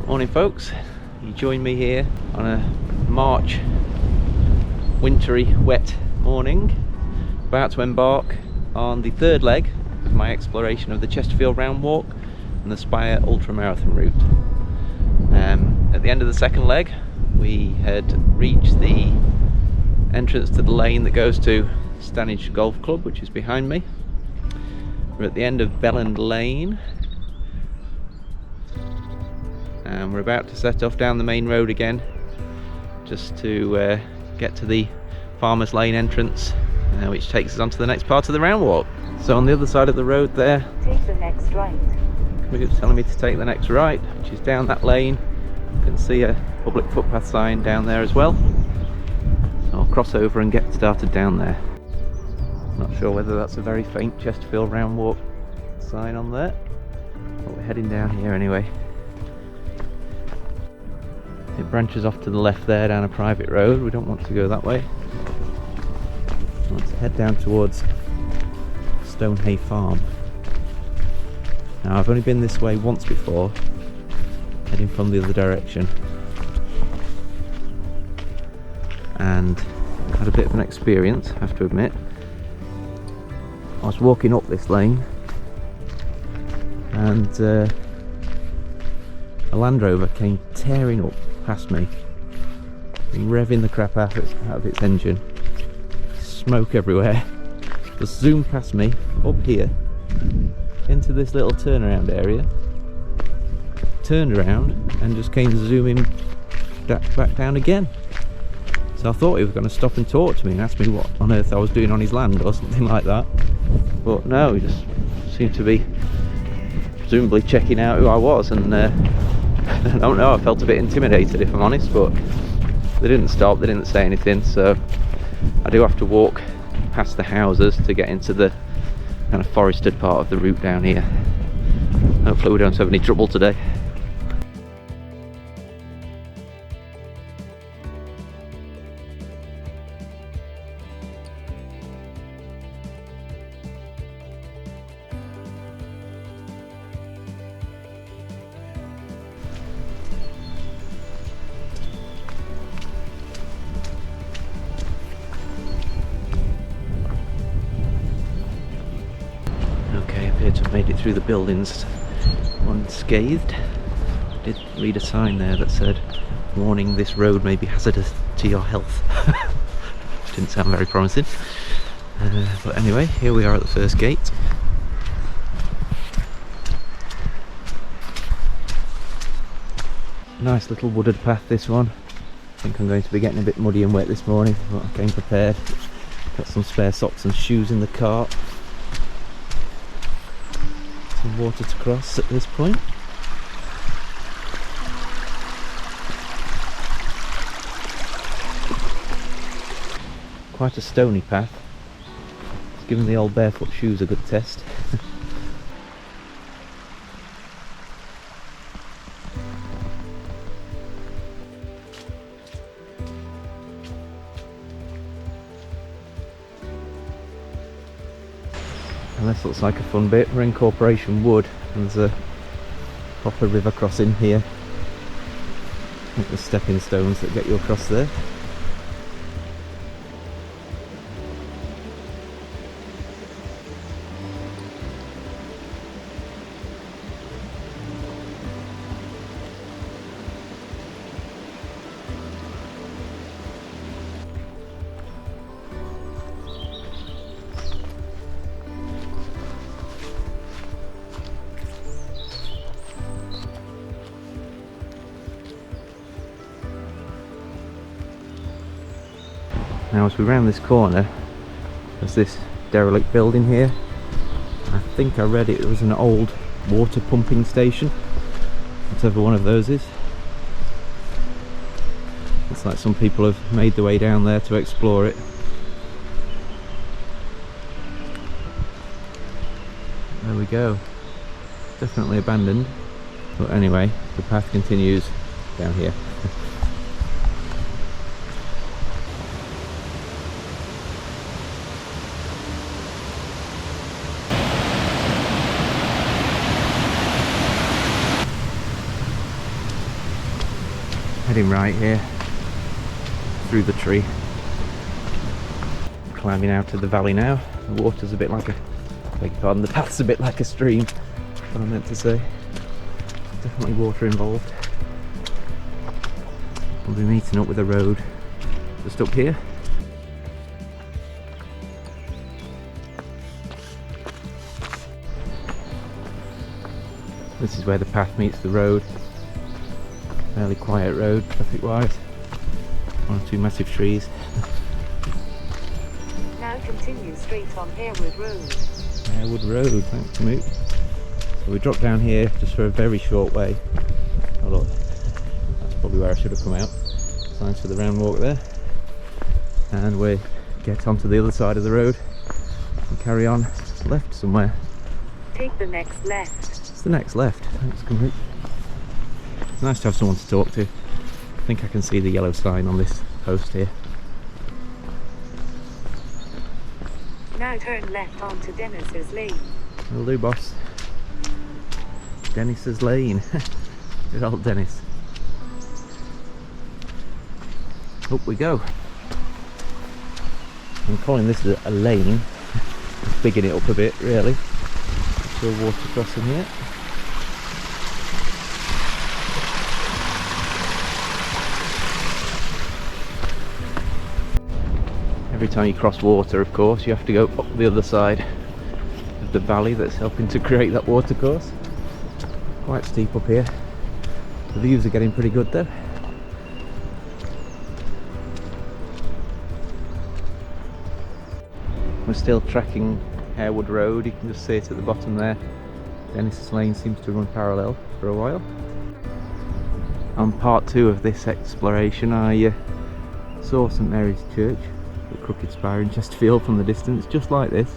Morning folks, you join me here on a March wintry wet morning, about to embark on the third leg of my exploration of the Chesterfield round walk and the Spire ultramarathon route. At the end of the second leg we had reached the entrance to the lane that goes to Stanedge Golf Club, which is behind me. We're at the end of Belland Lane and we're about to set off down the main road again just to get to the Farmers Lane entrance, which takes us on to the next part of the round walk. So on the other side of the road there, take the next right. It's telling me to take the next right, which is down that lane. You can see a public footpath sign down there as well. So I'll cross over and get started down there. Not sure whether that's a very faint Chesterfield round walk sign on there, but we're heading down here anyway. It branches off to the left there down a private road. We don't want to go that way. We want to head down towards Stonehay Farm. Now I've only been this way once before, heading from the other direction, and had a bit of an experience, I have to admit. I was walking up this lane and a Land Rover came tearing up past me, revving the crap out of its engine, smoke everywhere, just zoomed past me up here into this little turnaround area, turned around and just came zooming back down again. So I thought he was going to stop and talk to me and ask me what on earth I was doing on his land or something like that, but no, he just seemed to be presumably checking out who I was, and I don't know, I felt a bit intimidated if I'm honest, but they didn't stop, they didn't say anything, so I do have to walk past the houses to get into the kind of forested part of the route down here. Hopefully we don't have any trouble today. To have made it through the buildings unscathed. I did read a sign there that said, "Warning, this road may be hazardous to your health." Which didn't sound very promising. But anyway, here we are at the first gate. Nice little wooded path, this one. I think I'm going to be getting a bit muddy and wet this morning, but I came prepared. Got some spare socks and shoes in the cart. Some water to cross at this point. Quite a stony path. It's given the old barefoot shoes a good test. And this looks like a fun bit. We're in Corporation Wood and there's a proper river crossing here. I think there's stepping stones that get you across there. Now as we round this corner, there's this derelict building here. I think I read it was an old water pumping station, whatever one of those is. Looks like some people have made their way down there to explore it. There we go. Definitely abandoned. But anyway, the path continues down here. Heading right here, through the tree. Climbing out of the valley now. The water's a bit like a, beg your pardon, the path's a bit like a stream, what I meant to say. Definitely water involved. We'll be meeting up with a road just up here. This is where the path meets the road. Fairly quiet road, traffic wise. One or two massive trees. Now continue straight on Harewood Road. Harewood Road, thanks mate. So we drop down here just for a very short way. Oh look, that's probably where I should have come out. Signs for the round walk there. And we get onto the other side of the road and carry on left somewhere. Take the next left. It's the next left, thanks Kamut. It's nice to have someone to talk to. I think I can see the yellow sign on this post here. Now turn left onto Dennis's Lane. Will do, boss. Dennis's Lane. Good old Dennis. Up we go. I'm calling this a lane. Just bigging it up a bit, really. So water crossing here. Every time you cross water, of course, you have to go up the other side of the valley that's helping to create that water course. Quite steep up here. The views are getting pretty good though. We're still tracking Harewood Road, you can just see it at the bottom there. Dennis's Lane seems to run parallel for a while. On part 2 of this exploration I saw St Mary's Church, the Crooked Spire in Chesterfield from the distance, just like this.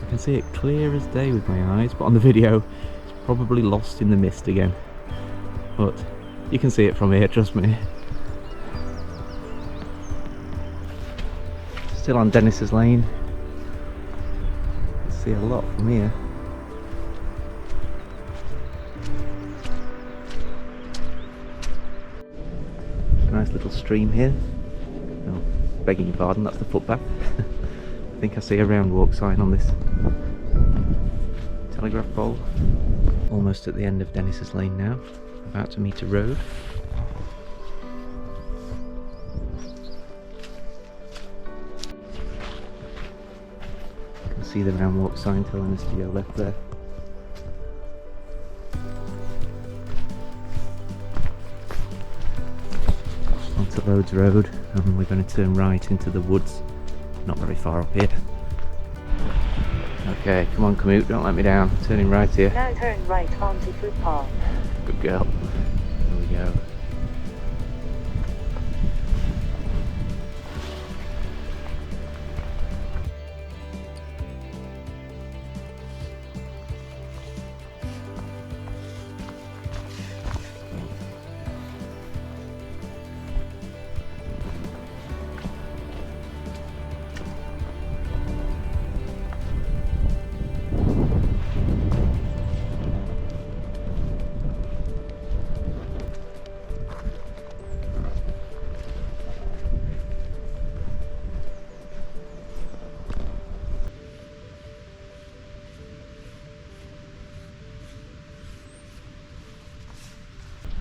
I can see it clear as day with my eyes, but on the video it's probably lost in the mist again. But you can see it from here, trust me. Still on Dennis's Lane. You can see a lot from here. Nice little stream here. Oh, begging your pardon, that's the footpath. I think I see a round walk sign on this telegraph pole. Almost at the end of Dennis's Lane now, about to meet a road. You can see the round walk sign telling us to go left there. Onto Rhodes Road, and we're going to turn right into the woods, not very far up here. Okay, come on Kamut, don't let me down. Turning right here. Now turn right onto footpath. Good girl. Here we go.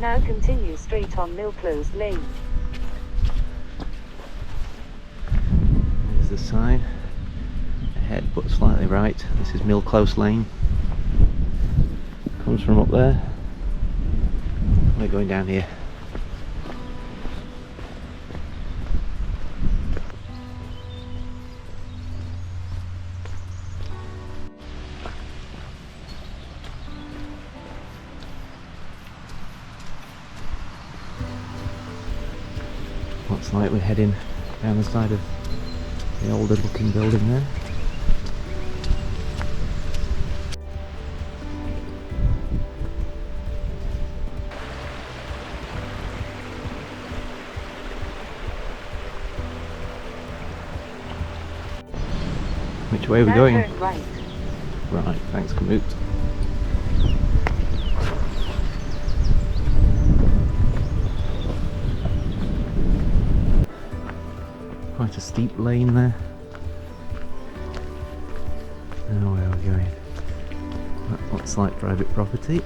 Now continue straight on Millclose Lane. There's the sign. Ahead but slightly right. This is Millclose Lane. Comes from up there. We're going down here. Looks like we're heading down the side of the older looking building there. Which way are we Now going? turn right. Right, thanks Kamut. quite a steep lane there. Now where are we going? That looks like private property.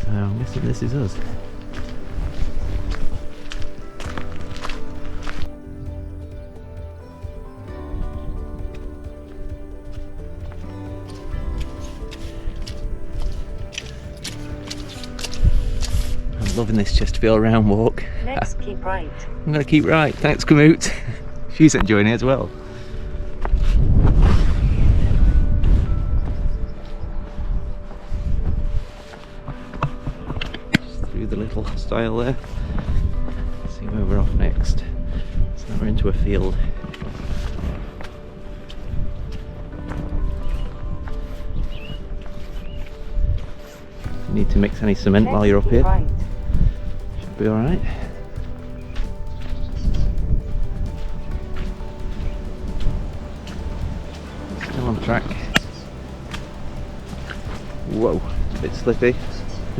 So I'm guessing this is us. I'm loving this Chesterfield round walk. Next, keep right. I'm going to keep right. Thanks, Kamut. She's enjoying it as well. Just through the little stile there. See where we're off next. So we're into a field. You need to mix any cement Next, while you're up keep here. right. Should be alright. Still on track. Whoa, a bit slippy.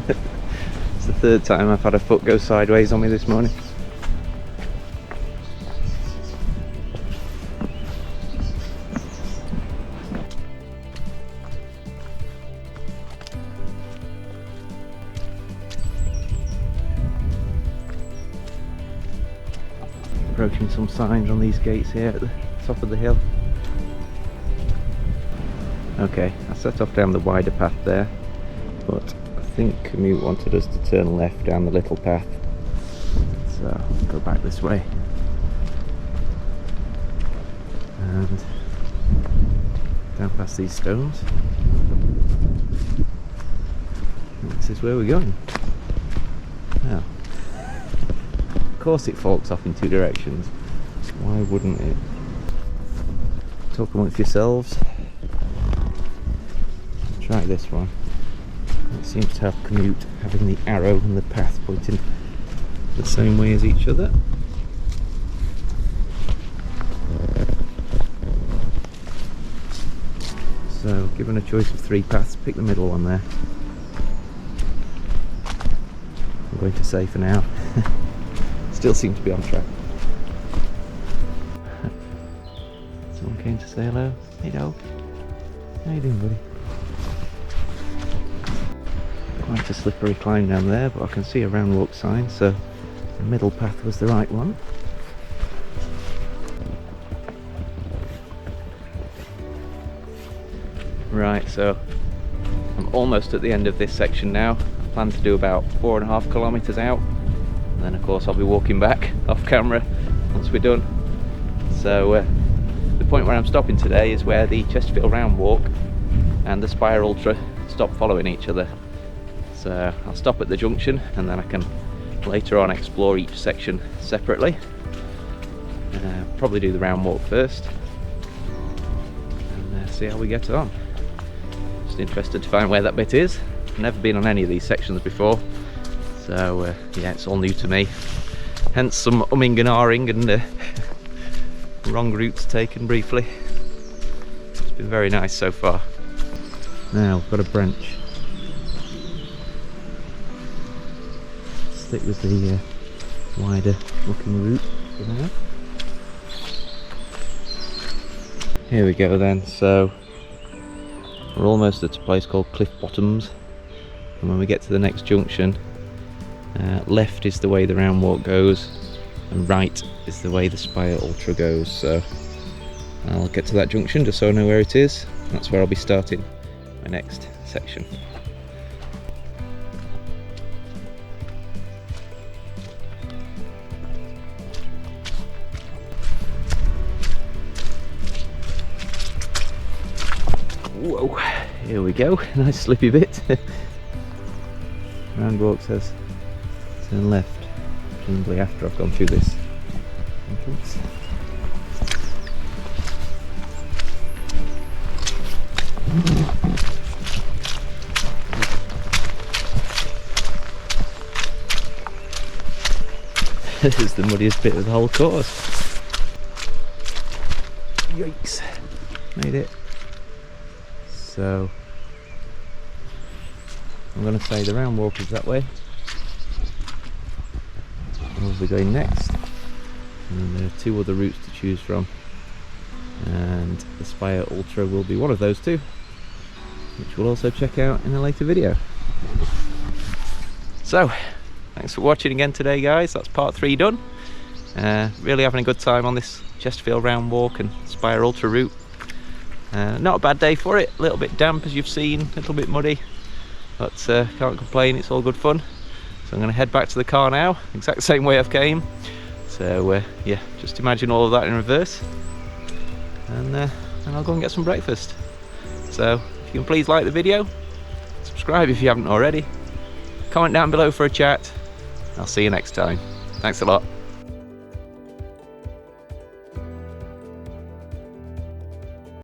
It's the third time I've had a foot go sideways on me this morning. Approaching some signs on these gates here at the top of the hill. Okay, I set off down the wider path there, but I think Kamut wanted us to turn left down the little path, so I'll go back this way. And down past these stones. And this is where we're going. Now, of course it forks off in two directions. Why wouldn't it? Talk amongst yourselves. Try this one. It seems to have Kamut having the arrow and the path pointing the same way as each other. So, given a choice of 3 paths, pick the middle one there. I'm going to say for now. Still seem to be on track. Someone came to say hello. Hey dog. How you doing, buddy? Quite a slippery climb down there, but I can see a round walk sign, so the middle path was the right one. Right, so I'm almost at the end of this section now. I plan to do about 4.5 kilometres out. And then of course I'll be walking back off camera once we're done. So the point where I'm stopping today is where the Chesterfield round walk and the Spire Ultra stop following each other. So I'll stop at the junction and then I can later on explore each section separately. Probably do the round walk first and see how we get on. Just interested to find where that bit is. I've never been on any of these sections before. So yeah, it's all new to me, hence some umming and ahhing and wrong routes taken briefly. It's been very nice so far. Now we've got a branch. Stick with the wider looking route for now. Here we go then, so we're almost at a place called Cliff Bottoms, and when we get to the next junction, left is the way the round walk goes and right is the way the Spire Ultra goes. So I'll get to that junction just so I know where it is. That's where I'll be starting my next section. Whoa, here we go, nice slippy bit. Round walk says turn left, presumably after I've gone through this entrance. This is the muddiest bit of the whole course. Yikes, made it. So I'm going to say the round walk is that way. We'll be going next. and then there are 2 other routes to choose from, and the Spire Ultra will be one of those 2, which we'll also check out in a later video. So thanks for watching again today, guys. That's part 3 done. Really having a good time on this Chesterfield round walk and Spire Ultra route. Not a bad day for it, a little bit damp as you've seen, a little bit muddy, but can't complain, it's all good fun. So I'm going to head back to the car now, exact same way I've came. So yeah, just imagine all of that in reverse, and I'll go and get some breakfast. So if you can please like the video, subscribe if you haven't already, comment down below for a chat. I'll see you next time. Thanks a lot.